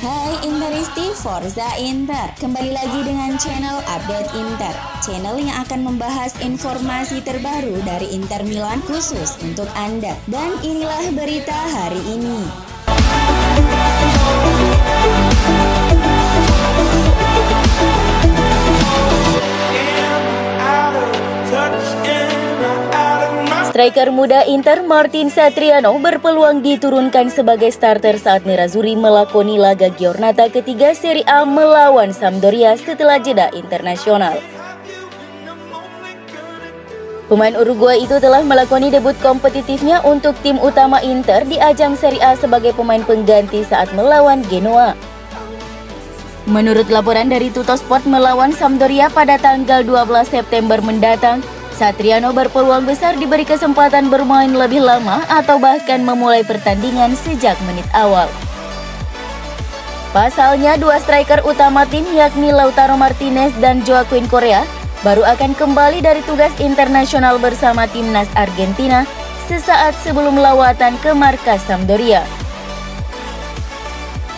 Hai Interisti Forza Inter, kembali lagi dengan channel Update Inter, channel yang akan membahas informasi terbaru dari Inter Milan khusus untuk Anda. Dan inilah berita hari ini. Striker muda Inter Martin Satriano berpeluang diturunkan sebagai starter saat Nerazzurri melakoni laga Giornata ketiga Serie A melawan Sampdoria setelah jeda internasional. Pemain Uruguay itu telah melakoni debut kompetitifnya untuk tim utama Inter di ajang Serie A sebagai pemain pengganti saat melawan Genoa. Menurut laporan dari Tuttosport melawan Sampdoria pada tanggal 12 September mendatang, Satriano berpeluang besar diberi kesempatan bermain lebih lama atau bahkan memulai pertandingan sejak menit awal. Pasalnya, dua striker utama tim yakni Lautaro Martinez dan Joaquin Correa baru akan kembali dari tugas internasional bersama timnas Argentina sesaat sebelum lawatan ke markas Sampdoria.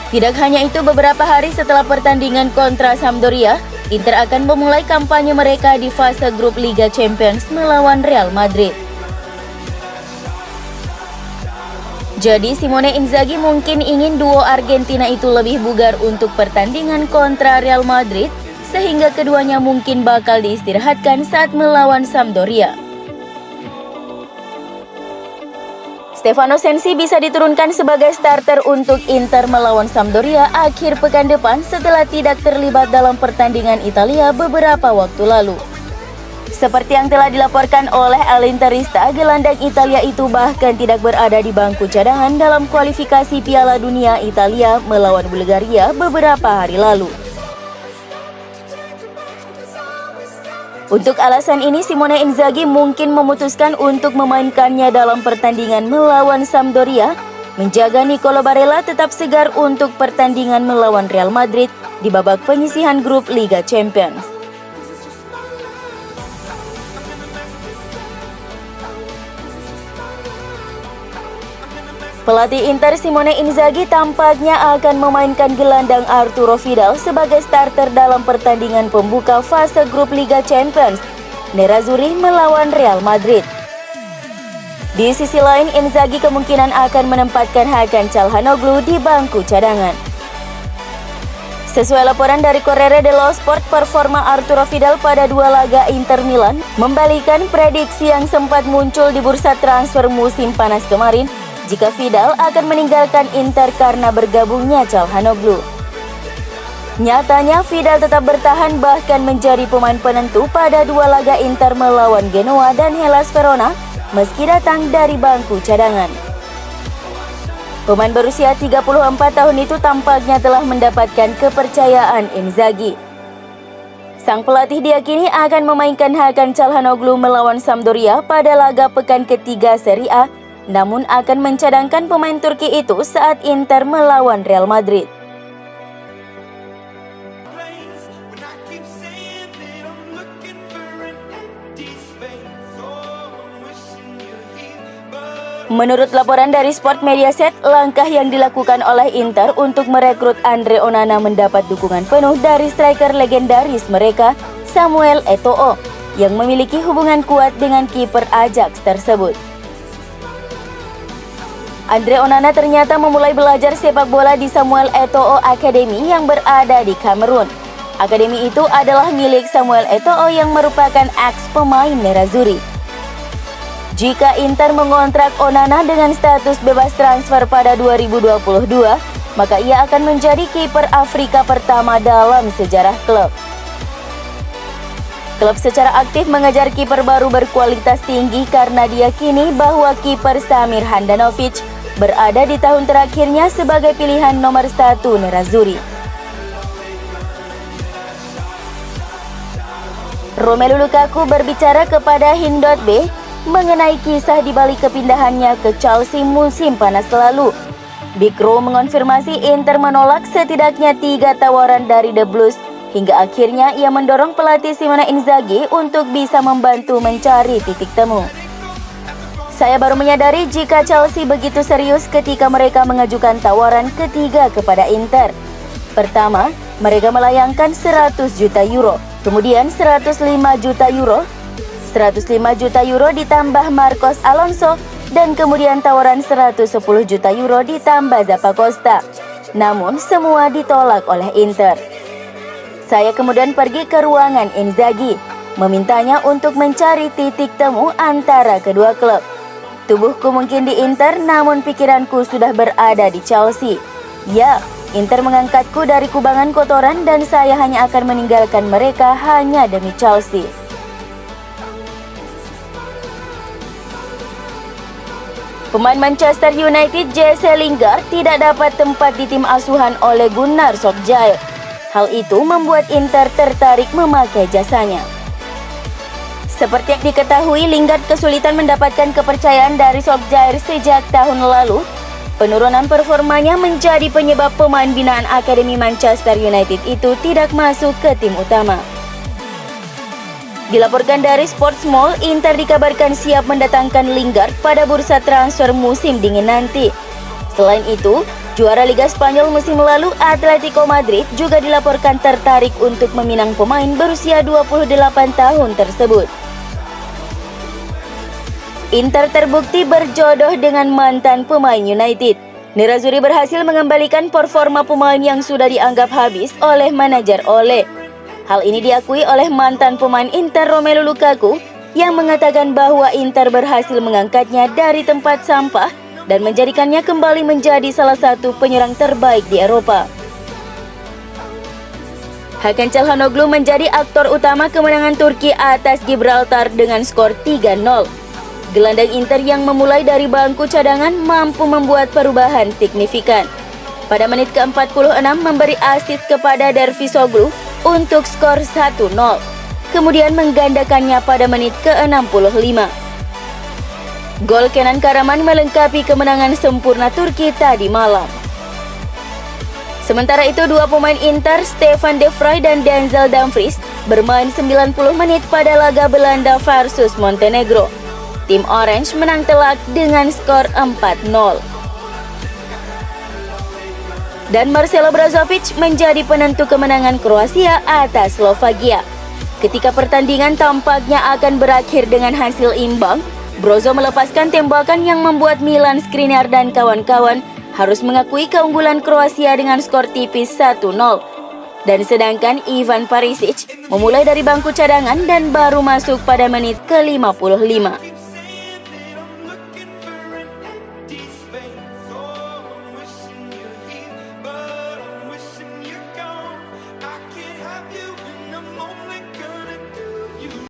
Tidak hanya itu, beberapa hari setelah pertandingan kontra Sampdoria, Inter akan memulai kampanye mereka di fase grup Liga Champions melawan Real Madrid. Jadi Simone Inzaghi mungkin ingin duo Argentina itu lebih bugar untuk pertandingan kontra Real Madrid, sehingga keduanya mungkin bakal diistirahatkan saat melawan Sampdoria. Stefano Sensi bisa diturunkan sebagai starter untuk Inter melawan Sampdoria akhir pekan depan setelah tidak terlibat dalam pertandingan Italia beberapa waktu lalu. Seperti yang telah dilaporkan oleh El Interista, gelandang Italia itu bahkan tidak berada di bangku cadangan dalam kualifikasi Piala Dunia Italia melawan Bulgaria beberapa hari lalu. Untuk alasan ini, Simone Inzaghi mungkin memutuskan untuk memainkannya dalam pertandingan melawan Sampdoria, menjaga Nicolo Barella tetap segar untuk pertandingan melawan Real Madrid di babak penyisihan grup Liga Champions. Pelatih Inter Simone Inzaghi tampaknya akan memainkan gelandang Arturo Vidal sebagai starter dalam pertandingan pembuka fase grup Liga Champions Nerazzurri melawan Real Madrid. Di sisi lain, Inzaghi kemungkinan akan menempatkan Hakan Çalhanoğlu di bangku cadangan. Sesuai laporan dari Corriere dello Sport, performa Arturo Vidal pada dua laga Inter Milan membalikan prediksi yang sempat muncul di bursa transfer musim panas kemarin, jika Vidal akan meninggalkan Inter karena bergabungnya Çalhanoğlu. Nyatanya Vidal tetap bertahan bahkan menjadi pemain penentu pada dua laga Inter melawan Genoa dan Hellas Verona meski datang dari bangku cadangan. Pemain berusia 34 tahun itu tampaknya telah mendapatkan kepercayaan Inzaghi. Sang pelatih diyakini akan memainkan Hakan Çalhanoğlu melawan Sampdoria pada laga pekan ketiga Serie A, namun akan mencadangkan pemain Turki itu saat Inter melawan Real Madrid. Menurut laporan dari Sport Mediaset, langkah yang dilakukan oleh Inter untuk merekrut Andre Onana mendapat dukungan penuh dari striker legendaris mereka, Samuel Eto'o, yang memiliki hubungan kuat dengan kiper Ajax tersebut. Andre Onana ternyata memulai belajar sepak bola di Samuel Eto'o Academy yang berada di Kamerun. Akademi itu adalah milik Samuel Eto'o yang merupakan ex-pemain Nerazzurri. Jika Inter mengontrak Onana dengan status bebas transfer pada 2022, maka ia akan menjadi kiper Afrika pertama dalam sejarah klub. Klub secara aktif mengejar kiper baru berkualitas tinggi karena diyakini bahwa kiper Samir Handanovic berada di tahun terakhirnya sebagai pilihan nomor 1 Nerazzurri. Romelu Lukaku berbicara kepada Hind.b mengenai kisah di balik kepindahannya ke Chelsea musim panas lalu. Big Row mengonfirmasi Inter menolak setidaknya 3 tawaran dari The Blues, hingga akhirnya ia mendorong pelatih Simone Inzaghi untuk bisa membantu mencari titik temu. Saya baru menyadari jika Chelsea begitu serius ketika mereka mengajukan tawaran ketiga kepada Inter. Pertama, mereka melayangkan 100 juta euro, kemudian 105 juta euro, 105 juta euro ditambah Marcos Alonso, dan kemudian tawaran 110 juta euro ditambah Zappacosta. Namun semua ditolak oleh Inter. Saya kemudian pergi ke ruangan Inzaghi, memintanya untuk mencari titik temu antara kedua klub. Tubuhku mungkin di Inter, namun pikiranku sudah berada di Chelsea. Ya, Inter mengangkatku dari kubangan kotoran dan saya hanya akan meninggalkan mereka hanya demi Chelsea. Pemain Manchester United Jesse Lingard tidak dapat tempat di tim asuhan Ole Gunnar Solskjaer. Hal itu membuat Inter tertarik memakai jasanya. Seperti yang diketahui, Lingard kesulitan mendapatkan kepercayaan dari Solskjaer sejak tahun lalu. Penurunan performanya menjadi penyebab pemain binaan Akademi Manchester United itu tidak masuk ke tim utama. Dilaporkan dari Sports Mall, Inter dikabarkan siap mendatangkan Lingard pada bursa transfer musim dingin nanti. Selain itu, juara Liga Spanyol musim lalu Atletico Madrid juga dilaporkan tertarik untuk meminang pemain berusia 28 tahun tersebut. Inter terbukti berjodoh dengan mantan pemain United. Nerazzurri berhasil mengembalikan performa pemain yang sudah dianggap habis oleh manajer Ole. Hal ini diakui oleh mantan pemain Inter Romelu Lukaku yang mengatakan bahwa Inter berhasil mengangkatnya dari tempat sampah dan menjadikannya kembali menjadi salah satu penyerang terbaik di Eropa. Hakan Çalhanoğlu menjadi aktor utama kemenangan Turki atas Gibraltar dengan skor 3-0. Gelandang Inter yang memulai dari bangku cadangan mampu membuat perubahan signifikan. Pada menit ke-46 memberi assist kepada Dervisoglu untuk skor 1-0, kemudian menggandakannya pada menit ke-65. Gol Kenan Karaman melengkapi kemenangan sempurna Turki tadi malam. Sementara itu, dua pemain Inter, Stefan de Vrij dan Denzel Dumfries, bermain 90 menit pada laga Belanda versus Montenegro. Tim Orange menang telak dengan skor 4-0. Dan Marcelo Brozovic menjadi penentu kemenangan Kroasia atas Slovakia. Ketika pertandingan tampaknya akan berakhir dengan hasil imbang, Brozo melepaskan tembakan yang membuat Milan Skriniar dan kawan-kawan harus mengakui keunggulan Kroasia dengan skor tipis 1-0. Dan sedangkan Ivan Perisic memulai dari bangku cadangan dan baru masuk pada menit ke-55. Have you